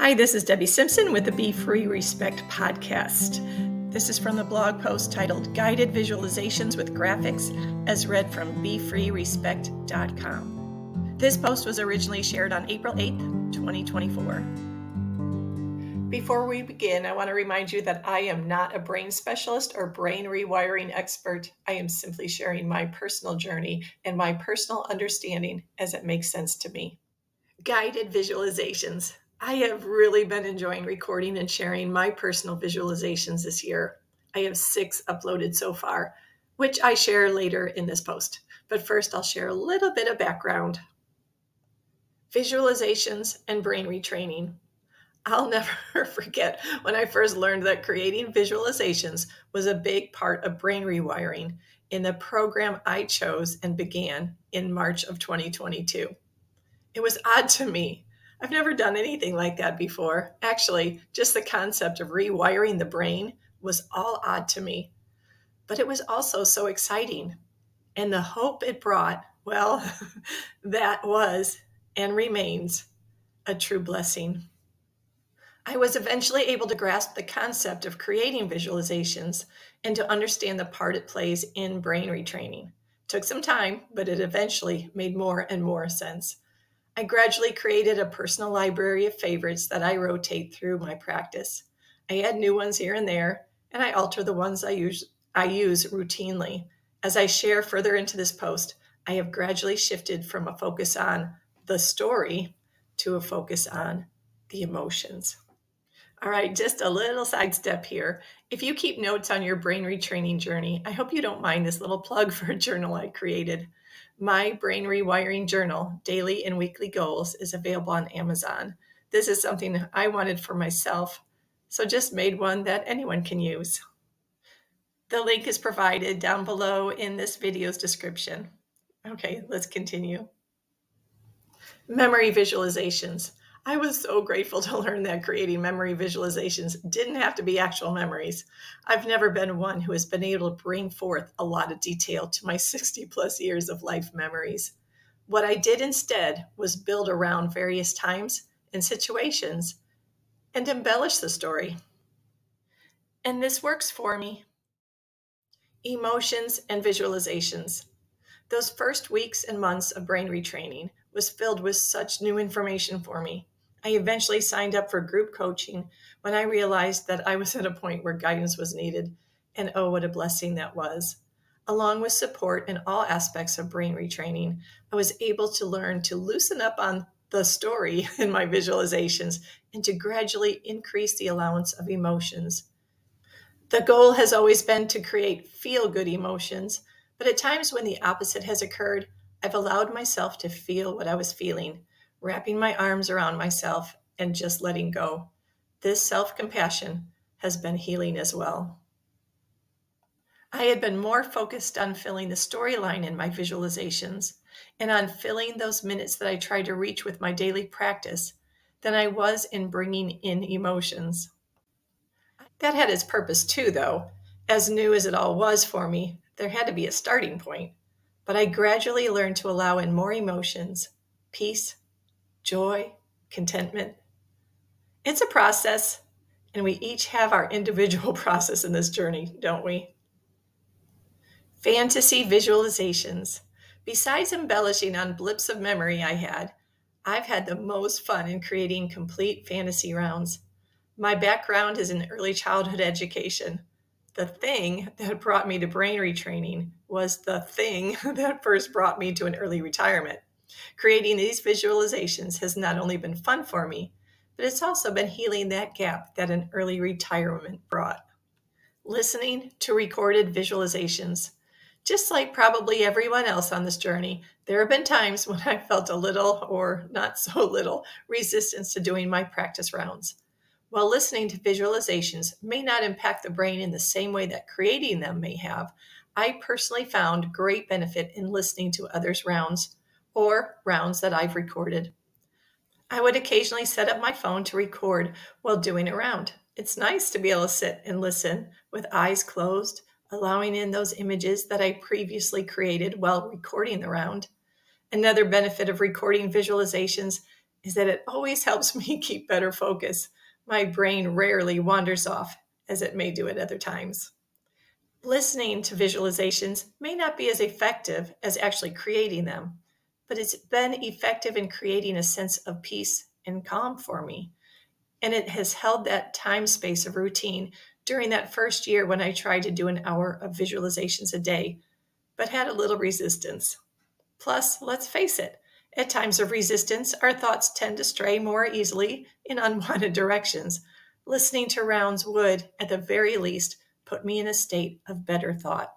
Hi, this is Debbie Simpson with the Be Free Respect podcast. This is from the blog post titled Guided Visualizations with Graphics, as read from BeFreeRespect.com. This post was originally shared on April 8th, 2024. Before we begin, I want to remind you that I am not a brain specialist or brain rewiring expert. I am simply sharing my personal journey and my personal understanding as it makes sense to me. Guided visualizations. I have really been enjoying recording and sharing my personal visualizations this year. I have 6 uploaded so far, which I share later in this post. But first, I'll share a little bit of background. Visualizations and brain retraining. I'll never forget when I first learned that creating visualizations was a big part of brain rewiring in the program I chose and began in March of 2022. It was odd to me. I've never done anything like that before. Actually, just the concept of rewiring the brain was all odd to me. But it was also so exciting. And the hope it brought, well, that was and remains a true blessing. I was eventually able to grasp the concept of creating visualizations and to understand the part it plays in brain retraining. It took some time, but it eventually made more and more sense. I gradually created a personal library of favorites that I rotate through my practice. I add new ones here and there, and I alter the ones I use routinely. As I share further into this post, I have gradually shifted from a focus on the story to a focus on the emotions. All right, just a little sidestep here. If you keep notes on your brain retraining journey, I hope you don't mind this little plug for a journal I created. My brain rewiring journal, Daily and Weekly Goals, is available on Amazon. This is something I wanted for myself, so just made one that anyone can use. The link is provided down below in this video's description. Okay, let's continue. Memory visualizations. I was so grateful to learn that creating memory visualizations didn't have to be actual memories. I've never been one who has been able to bring forth a lot of detail to my 60 plus years of life memories. What I did instead was build around various times and situations and embellish the story. And this works for me. Emotions and visualizations. Those first weeks and months of brain retraining was filled with such new information for me. I eventually signed up for group coaching when I realized that I was at a point where guidance was needed, and oh, what a blessing that was. Along with support in all aspects of brain retraining, I was able to learn to loosen up on the story in my visualizations and to gradually increase the allowance of emotions. The goal has always been to create feel-good emotions, but at times when the opposite has occurred, I've allowed myself to feel what I was feeling, wrapping my arms around myself and just letting go. This self-compassion has been healing as well. I had been more focused on filling the storyline in my visualizations and on filling those minutes that I tried to reach with my daily practice than I was in bringing in emotions. That had its purpose too, though. As new as it all was for me, there had to be a starting point. But I gradually learned to allow in more emotions, peace, joy, contentment. It's a process, and we each have our individual process in this journey, don't we? Fantasy visualizations. Besides embellishing on blips of memory I've had the most fun in creating complete fantasy rounds. My background is in early childhood education. The thing that brought me to brain retraining was the thing that first brought me to an early retirement. Creating these visualizations has not only been fun for me, but it's also been healing that gap that an early retirement brought. Listening to recorded visualizations. Just like probably everyone else on this journey, there have been times when I felt a little, or not so little, resistance to doing my practice rounds. While listening to visualizations may not impact the brain in the same way that creating them may have, I personally found great benefit in listening to others' rounds or rounds that I've recorded. I would occasionally set up my phone to record while doing a round. It's nice to be able to sit and listen with eyes closed, allowing in those images that I previously created while recording the round. Another benefit of recording visualizations is that it always helps me keep better focus. My brain rarely wanders off as it may do at other times. Listening to visualizations may not be as effective as actually creating them, but it's been effective in creating a sense of peace and calm for me. And it has held that time space of routine during that first year when I tried to do an hour of visualizations a day, but had a little resistance. Plus, let's face it, at times of resistance, our thoughts tend to stray more easily in unwanted directions. Listening to rounds would, at the very least, put me in a state of better thought.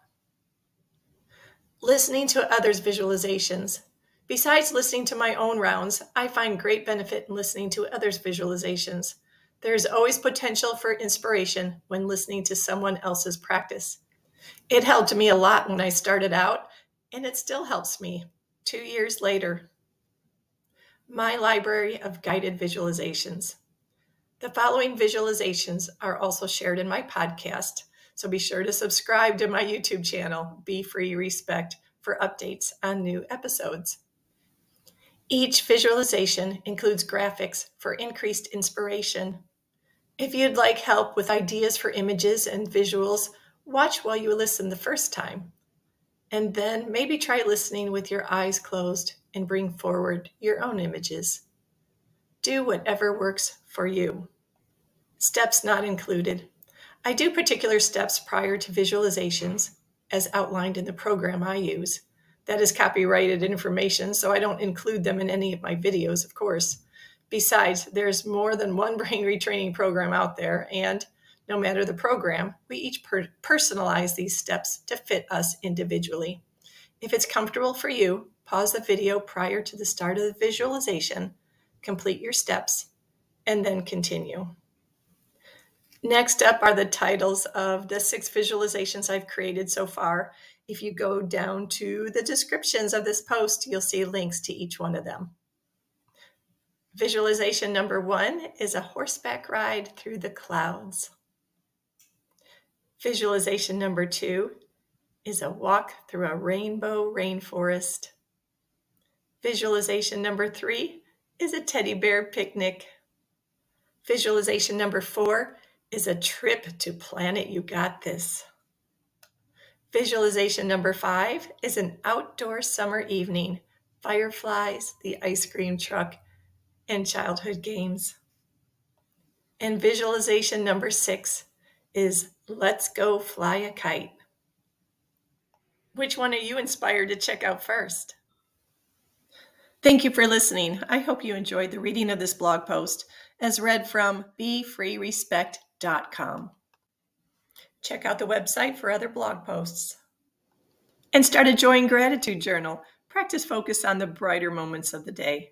Listening to others' visualizations. Besides listening to my own rounds, I find great benefit in listening to others' visualizations. There is always potential for inspiration when listening to someone else's practice. It helped me a lot when I started out, and it still helps me 2 years later. My library of guided visualizations. The following visualizations are also shared in my podcast, so be sure to subscribe to my YouTube channel, Be Free Respect, for updates on new episodes. Each visualization includes graphics for increased inspiration. If you'd like help with ideas for images and visuals, watch while you listen the first time. And then maybe try listening with your eyes closed and bring forward your own images. Do whatever works for you. Steps not included. I do particular steps prior to visualizations, as outlined in the program I use. That is copyrighted information, so I don't include them in any of my videos, of course. Besides, there's more than one brain retraining program out there, and no matter the program, we each personalize these steps to fit us individually. If it's comfortable for you, pause the video prior to the start of the visualization, complete your steps, and then continue. Next up are the titles of the 6 visualizations I've created so far. If you go down to the descriptions of this post, you'll see links to each one of them. Visualization number 1 is a horseback ride through the clouds. Visualization number 2 is a walk through a rainbow rainforest. Visualization number 3 is a teddy bear picnic. Visualization number 4 is a trip to planet YouGotThis. Visualization number 5 is an outdoor summer evening, fireflies, the ice cream truck, and childhood games. And visualization number 6 is let's go fly a kite. Which one are you inspired to check out first? Thank you for listening. I hope you enjoyed the reading of this blog post as read from BeFreeRespect.com. Check out the website for other blog posts. And start a join gratitude journal. Practice focus on the brighter moments of the day.